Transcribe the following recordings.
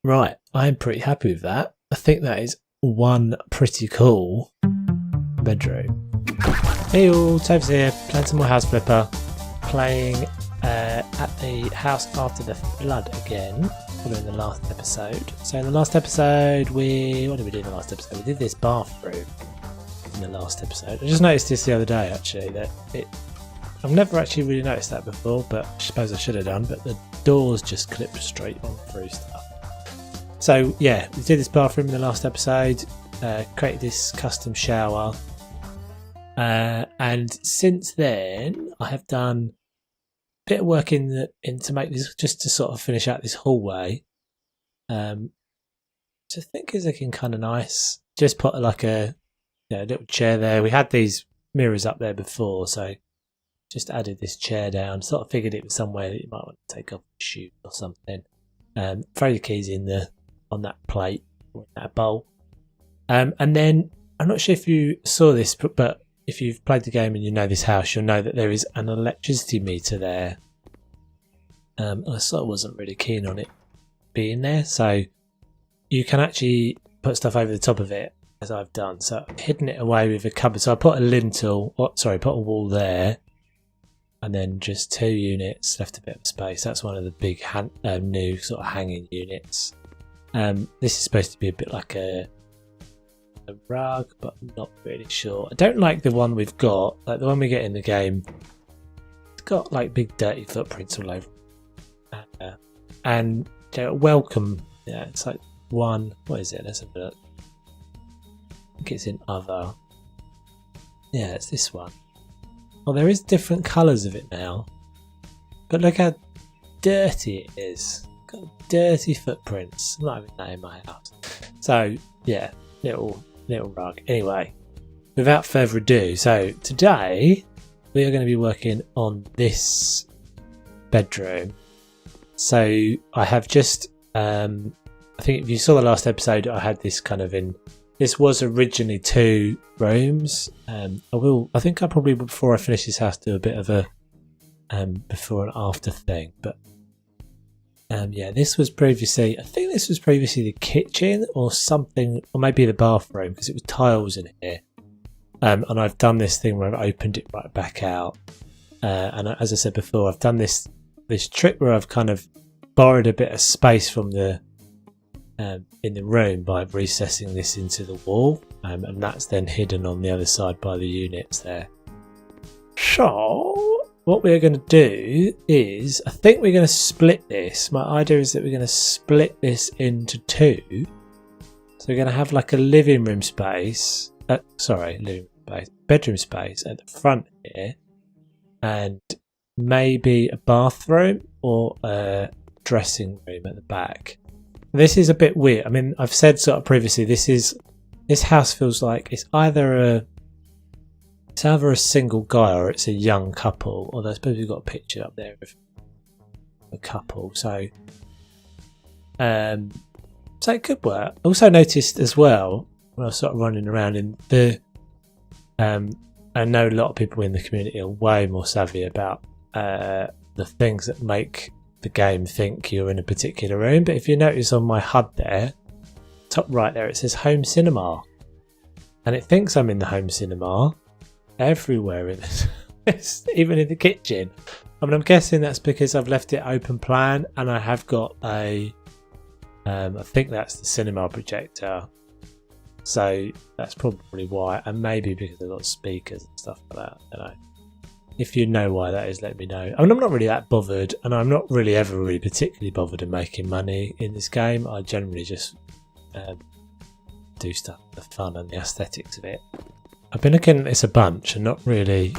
Right, I'm pretty happy with that. I think that is one pretty cool bedroom. Hey all, Toves here, playing some more House Flipper. Playing at the house after the flood again, following the last episode. So in the last episode, what did we do in the last episode? We did this bathroom in the last episode. I just noticed this the other day actually, that I've never actually really noticed that before, but I suppose I should have done, but the doors just clip straight on through stuff. So yeah, we did this bathroom in the last episode, created this custom shower, and since then I have done a bit of work in to make this, just to sort of finish out this hallway, which I think is looking kind of nice. Just put like a little chair there. We had these mirrors up there before, so just added this chair down. Sort of figured it was somewhere that you might want to take off your shoe or something. Throw your keys on that plate or in that bowl. And then I'm not sure if you saw this, but if you've played the game and you know this house, you'll know that there is an electricity meter there. I sort of wasn't really keen on it being there, so you can actually put stuff over the top of it, as I've done. So I've hidden it away with a cupboard. So I put put a wall there, and then just 2 units, left a bit of space. That's one of the big new sort of hanging units. This is supposed to be a bit like a rug, but I'm not really sure. I don't like the one we've got, like the one we get in the game. It's got like big dirty footprints all over, and welcome. Yeah, it's like one. What is it? Let's have a look. I think it's in other. Yeah, it's this one. Well, there is different colours of it now, but look how dirty it is. Got dirty footprints. I'm not having that in my house. So yeah, little rug. Anyway, without further ado, so today we are going to be working on this bedroom. So I have just I think if you saw the last episode, I had this kind of this was originally 2 rooms. I think I'll probably, before I finish this house, do a bit of a before and after thing, but yeah, this was previously, I think this was previously the kitchen or something, or maybe the bathroom, because it was tiles in here. And I've done this thing where I've opened it right back out. And as I said before, I've done this trick where I've kind of borrowed a bit of space from the in the room by recessing this into the wall, and that's then hidden on the other side by the units there. So what we're going to do is, I think we're going to split this. My idea is that we're going to split this into 2. So we're going to have like a bedroom space at the front here, and maybe a bathroom or a dressing room at the back. This is a bit weird. I mean, I've said sort of previously, this house feels like it's either a single guy or it's a young couple. Although I suppose we've got a picture up there of a couple, so it could work. I also noticed as well when I was sort of running around in the I know a lot of people in the community are way more savvy about the things that make the game think you're in a particular room. But if you notice on my HUD there, top right there, it says home cinema, and it thinks I'm in the home cinema everywhere in this, even in the kitchen. I mean, I'm guessing that's because I've left it open plan, and I have got I think that's the cinema projector, so that's probably why, and maybe because I've got speakers and stuff like that. I don't know. If you know why that is, let me know. I mean, I'm not really that bothered, and I'm not really ever really particularly bothered in making money in this game. I generally just do stuff for the fun and the aesthetics of it. I've been looking at this a bunch and not really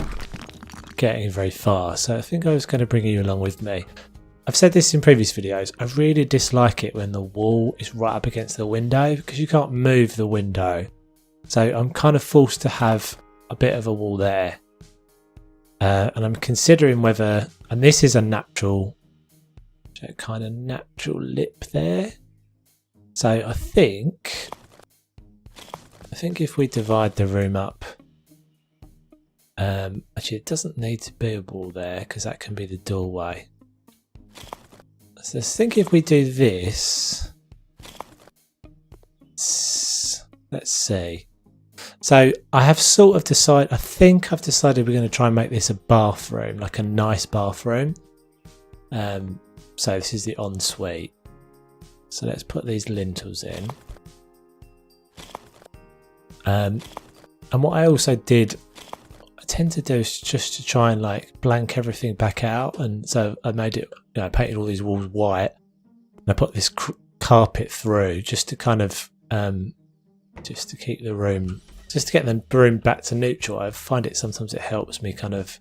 getting very far, so I think I was going to bring you along with me. I've said this in previous videos, I really dislike it when the wall is right up against the window, because you can't move the window. So I'm kind of forced to have a bit of a wall there. And I'm considering whether, and this is a natural lip there. So I think if we divide the room up, actually it doesn't need to be a wall there because that can be the doorway. So I think if we do this, Let's see. So I have sort of decided, I think I've decided we're going to try and make this a bathroom, like a nice bathroom. So this is the ensuite. So let's put these lintels in. And what I also did, I tend to do is just to try and like blank everything back out. And so I made it, I painted all these walls white. And I put this carpet through just to kind of, just to keep the room, just to get the room back to neutral. I find it sometimes it helps me kind of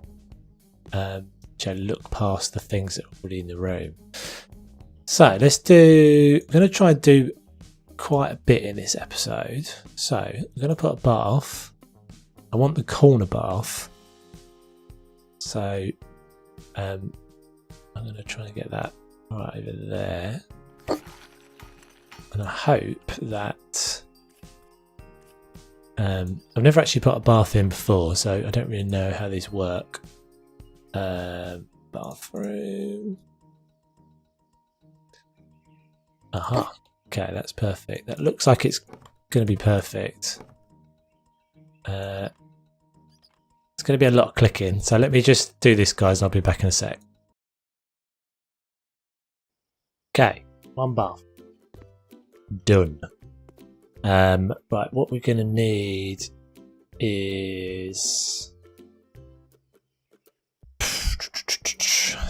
look past the things that are already in the room. So let's do, I'm going to try and do quite a bit in this episode. So I'm going to put a bath. I want the corner bath. So I'm going to try and get that right over there. And I hope that I've never actually put a bath in before, so I don't really know how these work. Bathroom. Aha. Okay, that's perfect. That looks like it's going to be perfect. It's going to be a lot of clicking, so let me just do this, guys. I'll be back in a sec. Okay, one bath. Done. Right, what we're going to need is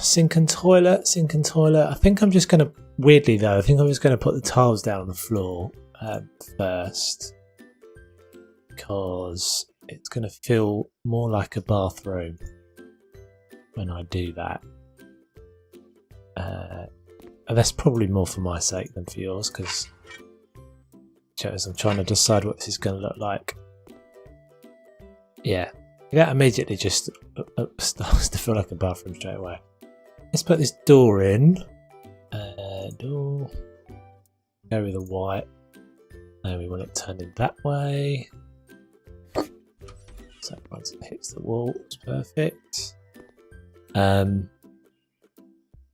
sink and toilet. I think I'm just going to, weirdly though, I think I'm just going to put the tiles down on the floor first, because it's going to feel more like a bathroom when I do that. That's probably more for my sake than for yours, because I'm trying to decide what this is going to look like. Yeah, that immediately just starts to feel like a bathroom straight away. Let's put this door in. Door. Go with the white. And we want it turned in that way. So once it hits the wall, it's perfect.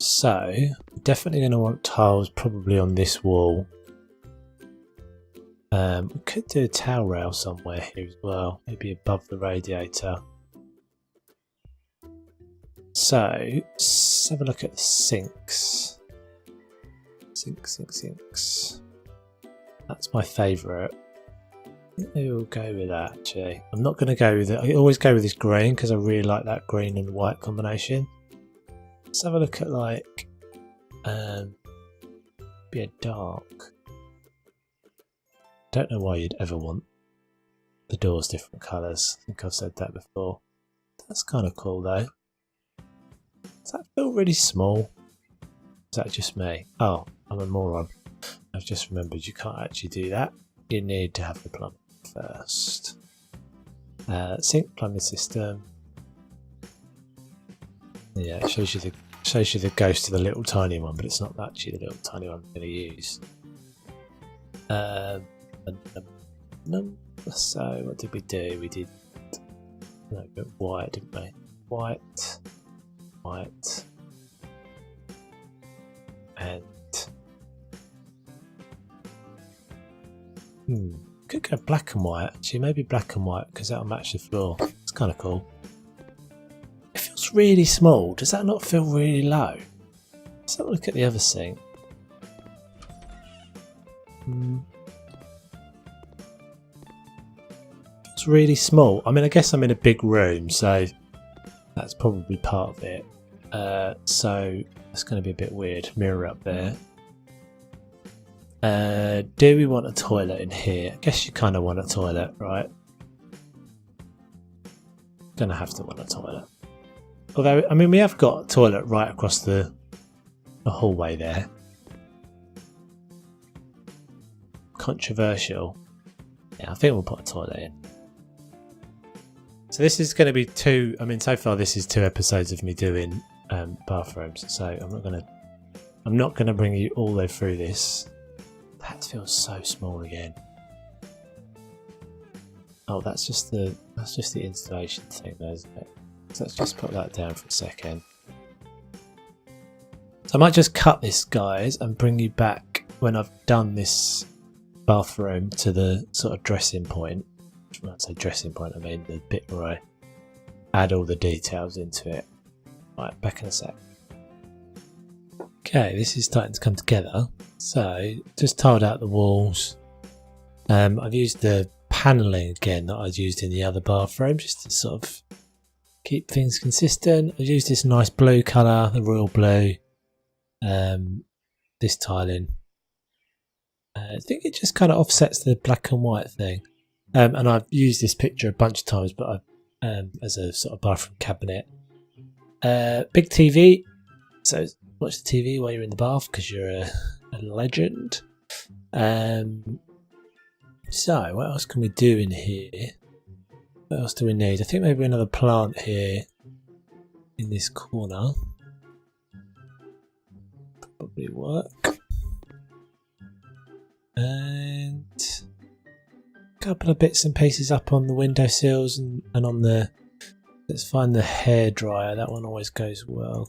So we're definitely going to want tiles probably on this wall. We could do a towel rail somewhere here as well, maybe above the radiator. So let's have a look at the sinks. Sinks. That's my favourite. I think maybe we'll go with that actually. I'm not going to go with it. I always go with this green because I really like that green and white combination. Let's have a look at like be a dark. Don't know why you'd ever want the doors different colours. I think I've said that before. That's kind of cool though. Does that feel really small? Is that just me? Oh, I'm a moron. I've just remembered you can't actually do that. You need to have the plumbing first. Sink plumbing system. Yeah, it shows you the ghost of the little tiny one, but it's not actually the little tiny one I'm going to use. So what did we do? We did white, didn't we? White, and could go black and white. Actually, maybe black and white because that'll match the floor. It's kind of cool. It feels really small. Does that not feel really low? Let's have a look at the other sink. It's really small. I mean, I guess I'm in a big room, so that's probably part of it. So it's going to be a bit weird. Mirror up there. Do we want a toilet in here? I guess you kind of want a toilet, right? Gonna have to want a toilet. Although, I mean, we have got a toilet right across the hallway there. Controversial. Yeah, I think we'll put a toilet in. So this is going to be two. I mean, so far this is 2 episodes of me doing bathrooms. So I'm not gonna bring you all the way through this. That feels so small again. Oh, that's just the installation thing, there, isn't it? So let's just put that down for a second. So I might just cut this, guys, and bring you back when I've done this bathroom to the sort of dressing point. When I say dressing point, I mean the bit where I add all the details into it. Right, back in a sec. Okay, this is starting to come together. So, just tiled out the walls. I've used the panelling again that I'd used in the other bathroom just to sort of keep things consistent. I've used this nice blue colour, the royal blue. This tiling. I think it just kind of offsets the black and white thing. And I've used this picture a bunch of times, but as a sort of bathroom cabinet. Big TV. So watch the TV while you're in the bath because you're a legend. So what else can we do in here? What else do we need? I think maybe another plant here in this corner. Probably work. And a couple of bits and pieces up on the windowsills and on the... Let's find the hairdryer. That one always goes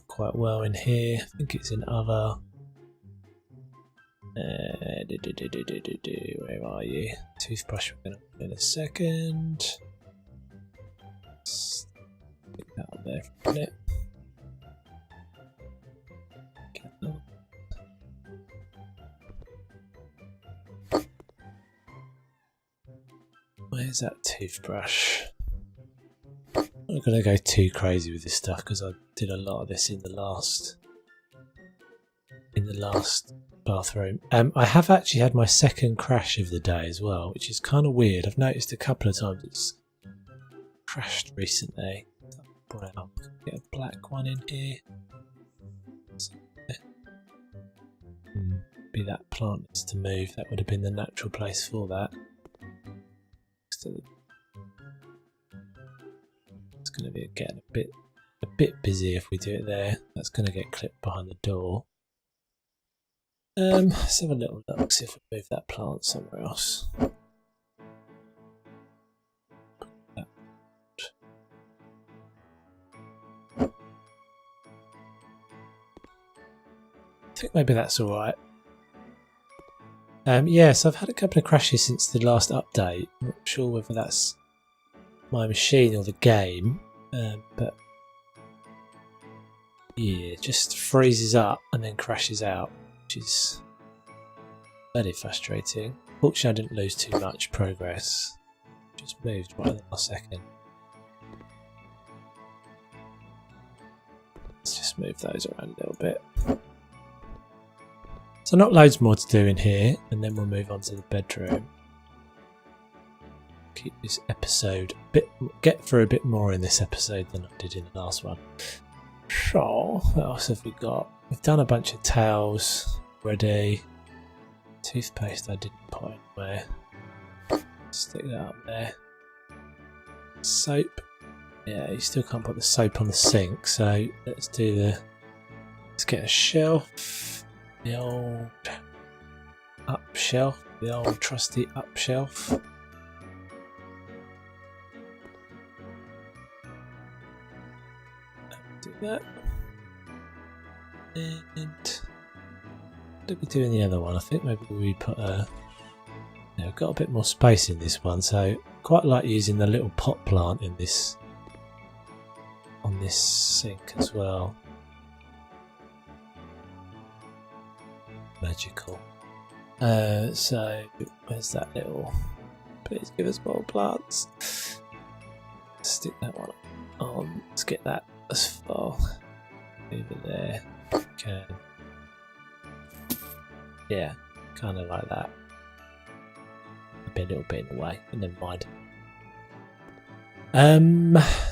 quite well in here. I think it's in other... Where are you? Toothbrush we're going to put in a second. Stick that up there for a minute. Where's that toothbrush? I'm not going to go too crazy with this stuff because I did a lot of this in the last bathroom. I have actually had my second crash of the day as well, which is kind of weird. I've noticed a couple of times it's crashed recently. Brown. Get a black one in here. Be that plant needs to move. That would have been the natural place for that. It's going to be getting a bit busy if we do it there. That's going to get clipped behind the door. Let's have a little look, see if we move that plant somewhere else. I think maybe that's alright. Yes, I've had a couple of crashes since the last update. I'm not sure whether that's my machine or the game, but yeah, it just freezes up and then crashes out, which is very frustrating. Fortunately, I didn't lose too much progress. Just moved right at the last second. Let's just move those around a little bit. So not loads more to do in here, and then we'll move on to the bedroom. Keep this episode get through a bit more in this episode than I did in the last one. So, what else have we got? We've done a bunch of towels already. Toothpaste I didn't put anywhere. Stick that up there. Soap. Yeah, you still can't put the soap on the sink, so let's get a shelf. The old up shelf, the old trusty up shelf. Do that. And what did we do in the other one? I think maybe we put a... Yeah, we've got a bit more space in this one, so quite like using the little pot plant in this on this sink as well. Magical. So where's that little... Please give us more plants. Stick that one on. Let's get that as far over there. Okay. Yeah, kind of like that. Be a little bit in the way, but never mind.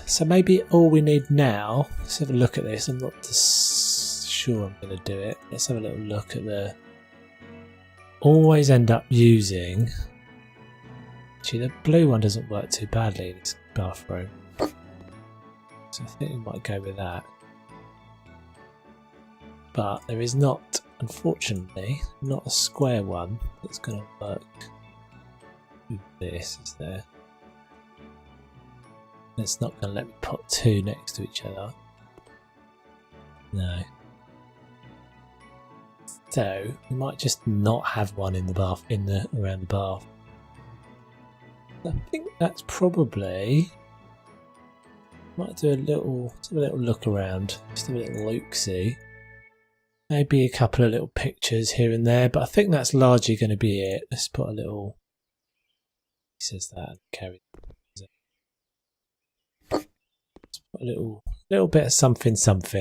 So maybe all we need now. Let's have a look at this. I'm not sure I'm going to do it. Let's have a little look at the... Always end up using... Actually, the blue one doesn't work too badly in this bathroom. So I think we might go with that. But there is not, unfortunately, not a square one that's going to work with this, is there? It's not going to let me put two next to each other. No. So we might just not have one in the bath, around the bath. I think that's probably. Might do a little look around, just a little look-see. Maybe a couple of little pictures here and there, but I think that's largely going to be it. Let's put a little. He says that carry. Let's put a little bit of something.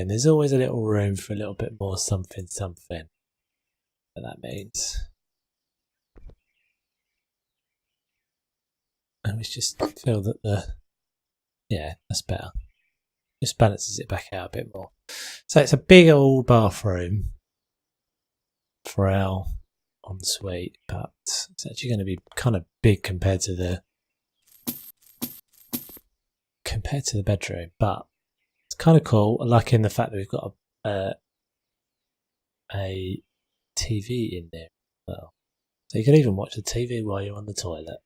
There's always a little room for a little bit more something. What that means. And we just feel that yeah, that's better. Just balances it back out a bit more. So it's a big old bathroom for our ensuite, but it's actually going to be kind of big compared to the bedroom. But it's kind of cool. I like in the fact that we've got a TV in there as well. So you can even watch the TV while you're on the toilet.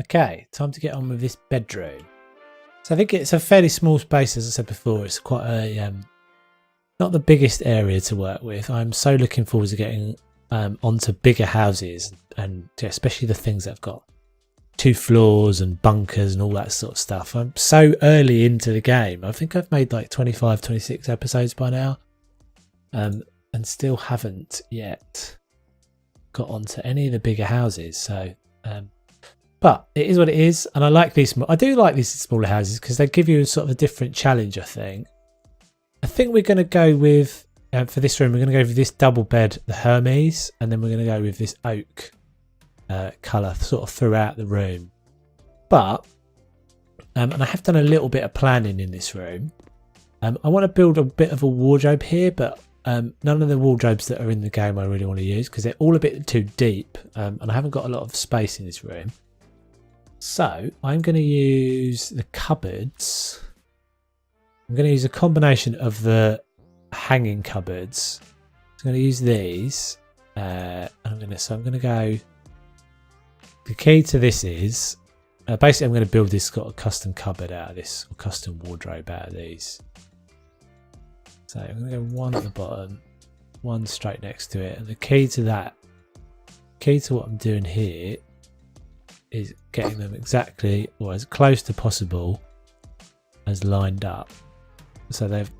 Okay, time to get on with this bedroom. So I think it's a fairly small space, as I said before. It's quite a not the biggest area to work with. I'm so looking forward to getting onto bigger houses, and especially the things that have got 2 floors and bunkers and all that sort of stuff. I'm so early into the game. I think I've made like 25, 26 episodes by now, and still haven't yet got onto any of the bigger houses. So. But it is what it is, and I like these. I do like these smaller houses because they give you sort of a different challenge. I think we're going to go with for this room. We're going to go with this double bed, the Hermes, and then we're going to go with this oak colour sort of throughout the room. But and I have done a little bit of planning in this room. I want to build a bit of a wardrobe here, but none of the wardrobes that are in the game I really want to use because they're all a bit too deep, and I haven't got a lot of space in this room. So I'm going to use the cupboards. I'm going to use a combination of the hanging cupboards. I'm going to use these. I'm going to go. The key to this is basically I'm going to build this, got a custom cupboard out of this, or custom wardrobe out of these. So I'm going to go one at the bottom, one straight next to it, and the key to what I'm doing here is getting them exactly, or as close to possible, as lined up. So they've,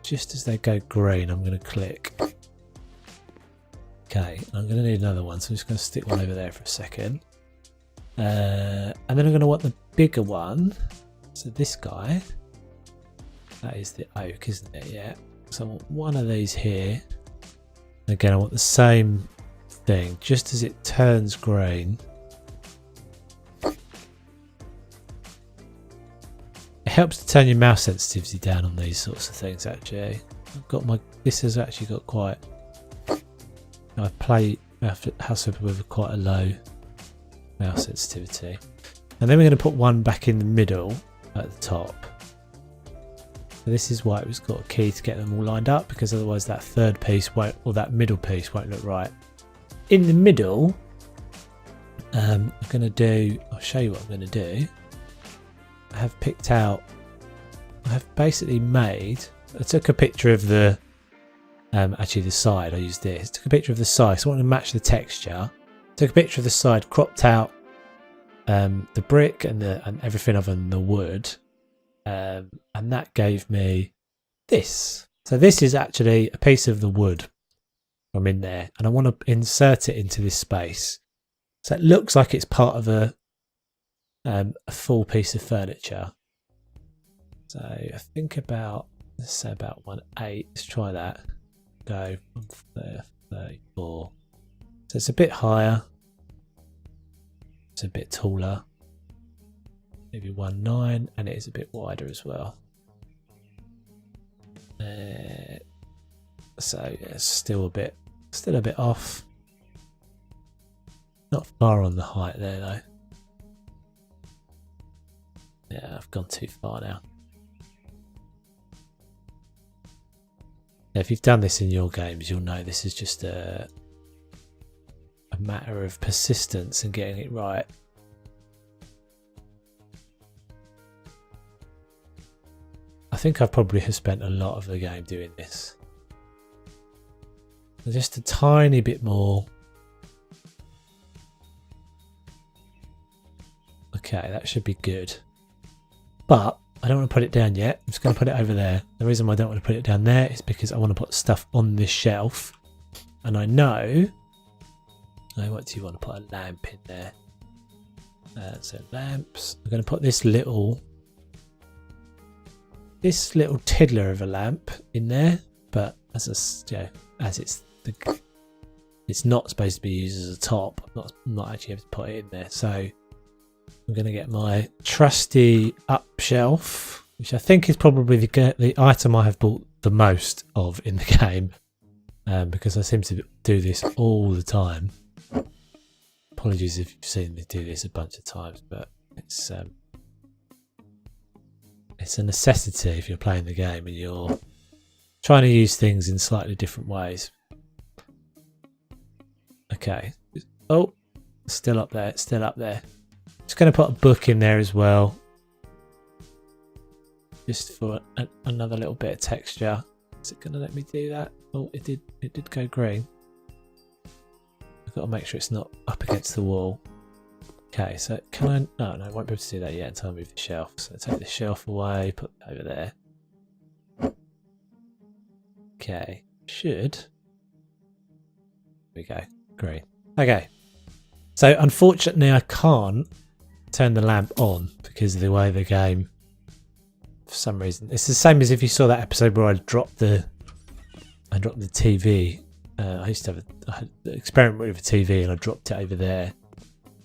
just as they go green, I'm going to click. Okay, I'm going to need another one, so I'm just going to stick one over there for a second. And then I'm going to want the bigger one. So this guy, that is the oak, isn't it? Yeah. So I want one of these here. Again, I want the same thing, just as it turns green. It helps to turn your mouse sensitivity down on these sorts of things. Actually, this has actually got quite. I play House Flipper with quite a low mouse sensitivity, and then we're going to put one back in the middle at the top. So this is why it was got a key to get them all lined up, because otherwise that third piece won't, or that middle piece won't look right. In the middle, I'm going to do. I'll show you what I'm going to do. I have basically made. I took a picture of the. Actually, the side. I used this. Took a picture of the side. So I want to match the texture. Took a picture of the side, cropped out the brick and everything other than the wood, and that gave me this. So this is actually a piece of the wood from in there, and I want to insert it into this space, so it looks like it's part of a full piece of furniture. So I think about, let's say about 1.8. Let's try that. Go 134. So it's a bit higher. It's a bit taller. Maybe 1.9, and it is a bit wider as well. So yeah, it's still a bit off. Not far on the height there though. Yeah, I've gone too far now. If you've done this in your games, you'll know this is just a matter of persistence and getting it right. I think I probably have spent a lot of the game doing this. Just a tiny bit more. Okay, that should be good. But I don't want to put it down yet. I'm just going to put it over there. The reason why I don't want to put it down there is because I want to put stuff on this shelf. And I know... what do you want to put a lamp in there? So lamps. I'm going to put this little tiddler of a lamp in there. But as it's not supposed to be used as a top. I'm not actually able to put it in there. So I'm going to get my trusty up shelf, which I think is probably the item I have bought the most of in the game, because I seem to do this all the time. Apologies if you've seen me do this a bunch of times, but it's a necessity if you're playing the game and you're trying to use things in slightly different ways. Okay. Oh, still up there. Still up there. Just going to put a book in there as well, just for another little bit of texture. Is it going to let me do that? Oh, it did. It did go green. I've got to make sure it's not up against the wall. Okay, so can I? Oh no, I won't be able to do that yet until I move the shelf. So take the shelf away, put it over there. Okay, should. Here we go. Green. Okay. So unfortunately, I can't turn the lamp on because of the way the game. For some reason, it's the same as if you saw that episode where I dropped the TV. I used to have an experiment with a TV and I dropped it over there,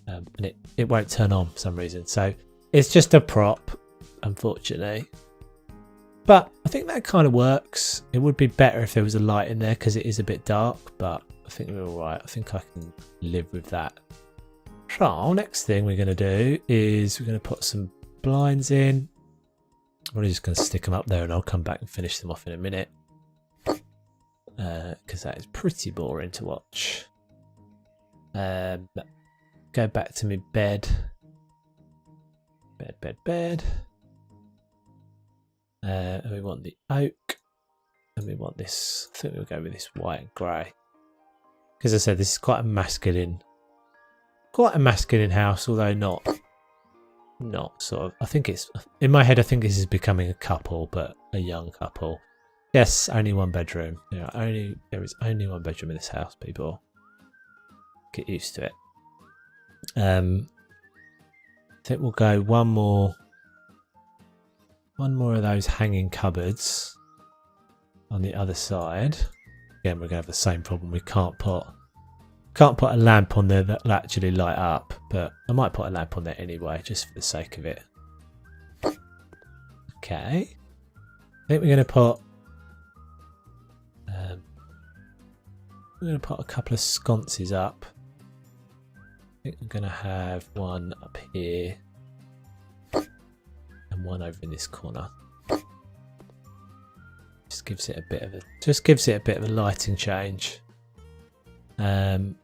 and it won't turn on for some reason. So it's just a prop, unfortunately. But I think that kind of works. It would be better if there was a light in there because it is a bit dark, but I think we're all right. I think I can live with that. So next thing we're going to do is we're going to put some blinds in. I'm just going to stick them up there and I'll come back and finish them off in a minute. Because that is pretty boring to watch. Go back to my bed. Bed. And we want the oak. And we want this. I think we'll go with this white and grey. Because as I said, this is quite a masculine house, although not sort of. I think it's in my head. I think this is becoming a couple, but a young couple. Yes, only one bedroom. There is only one bedroom in this house, people. Get used to it. I think we'll go one more of those hanging cupboards on the other side. Again, we're gonna have the same problem. We can't put a lamp on there that'll actually light up, but I might put a lamp on there anyway, just for the sake of it. Okay. I think we're gonna put a couple of sconces up. I think I'm going to have one up here and one over in this corner. Just gives it a bit of a lighting change. Lamp.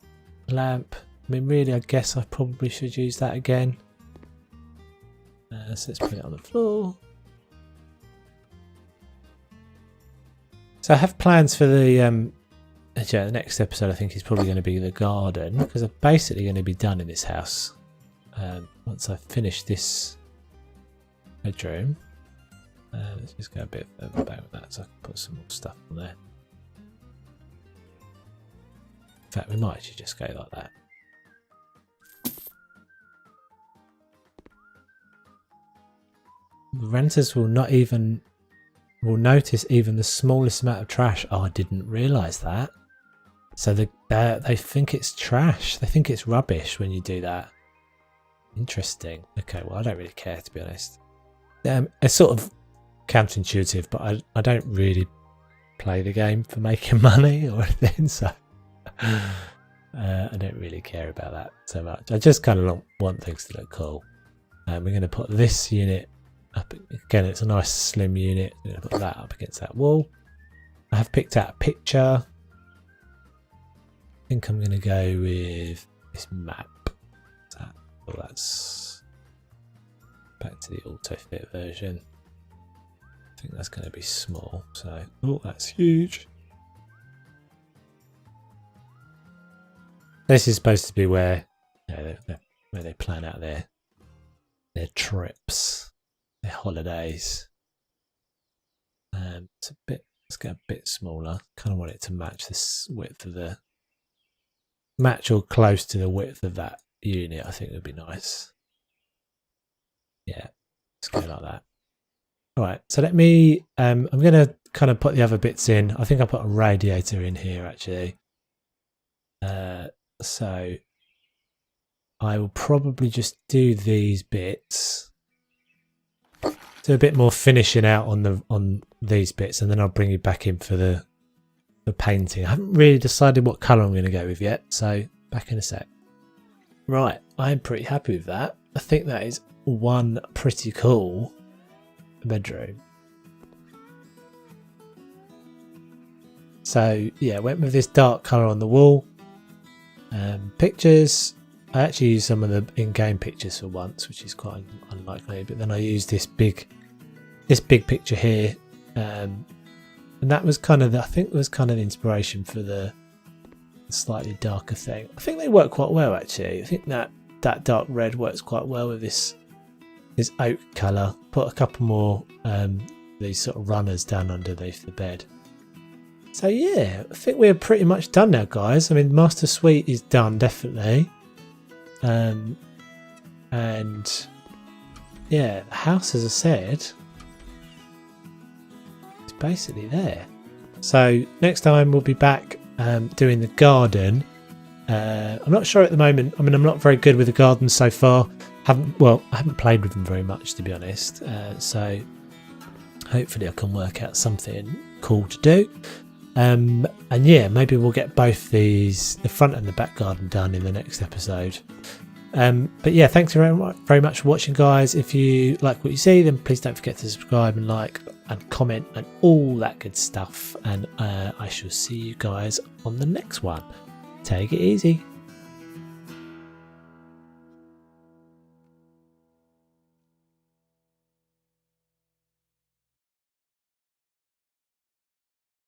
I mean, really, I guess I probably should use that again. So let's put it on the floor. So I have plans for the next episode. I think is probably going to be the garden, because I'm basically going to be done in this house once I finish this bedroom. Let's just go a bit further back with that so I can put some more stuff on there. In fact, we might actually just go like that. The renters will notice even the smallest amount of trash. Oh, I didn't realise that. So they think it's trash. They think it's rubbish when you do that. Interesting. Okay, well, I don't really care, to be honest. It's sort of counterintuitive, but I don't really play the game for making money or anything, so I don't really care about that so much. I just kind of want things to look cool. We're going to put this unit up again. It's a nice slim unit. I'm going to put that up against that wall. I have picked out a picture. I think I'm going to go with this map. Well, that's back to the auto fit version. I think that's going to be small. So, oh, that's huge. This is supposed to be where, where they plan out their trips, their holidays. It's a bit. Let's get a bit smaller. Kind of want it to match this width of match or close to the width of that unit. I think would be nice. Yeah, let's go like that. All right. So let me. I'm going to kind of put the other bits in. I think I put a radiator in here actually. So I will probably just do these bits. Do a bit more finishing out on these bits, and then I'll bring you back in for the painting. I haven't really decided what colour I'm going to go with yet, so back in a sec. Right, I'm pretty happy with that. I think that is one pretty cool bedroom. So yeah, went with this dark colour on the wall. Pictures, I actually used some of the in-game pictures for once, which is quite unlikely, but then I used this big picture here, and that was kind of I think it was kind of the inspiration for the slightly darker thing. I think they work quite well actually. I think that dark red works quite well with this oak colour. Put a couple more these sort of runners down underneath the bed. So yeah, I think we're pretty much done now, guys. I mean, Master Suite is done definitely. And yeah, the house, as I said, is basically there. So next time we'll be back doing the garden. I'm not sure at the moment. I mean, I'm not very good with the garden so far. I haven't played with them very much, to be honest. So hopefully I can work out something cool to do. And yeah, maybe we'll get both these, the front and the back garden, done in the next episode. But yeah, thanks very much for watching, guys. If you like what you see, then please don't forget to subscribe and like and comment and all that good stuff. And I shall see you guys on the next one. Take it easy.